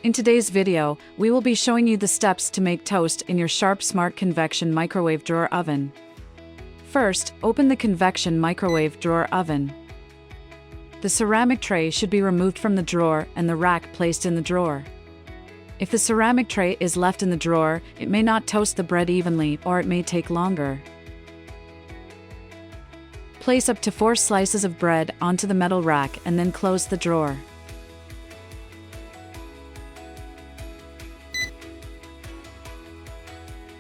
In today's video, we will be showing you the steps to make toast in your Sharp Smart Convection Microwave Drawer Oven. First, open the Convection Microwave Drawer Oven. The ceramic tray should be removed from the drawer and the rack placed in the drawer. If the ceramic tray is left in the drawer, it may not toast the bread evenly or it may take longer. Place up to 4 slices of bread onto the metal rack and then close the drawer.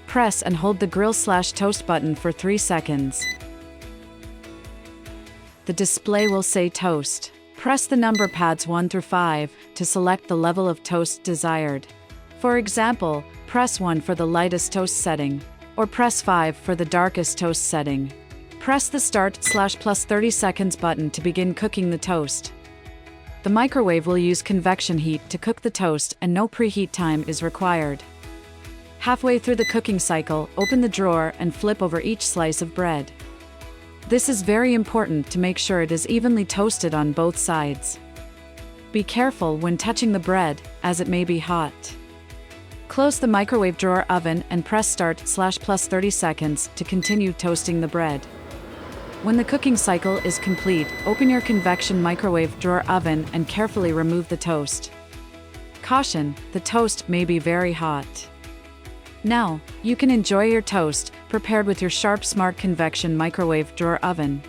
Press and hold the grill/toast button for 3 seconds. The display will say toast. Press the number pads 1 through 5 to select the level of toast desired. For example, press 1 for the lightest toast setting, or press 5 for the darkest toast setting. Press the start/plus 30 seconds button to begin cooking the toast. The microwave will use convection heat to cook the toast and no preheat time is required. Halfway through the cooking cycle, open the drawer and flip over each slice of bread. This is very important to make sure it is evenly toasted on both sides. Be careful when touching the bread, as it may be hot. Close the microwave drawer oven and press start/plus 30 seconds to continue toasting the bread. When the cooking cycle is complete, open your convection microwave drawer oven and carefully remove the toast. Caution, the toast may be very hot. Now, you can enjoy your toast, prepared with your Sharp Smart Convection Microwave Drawer Oven.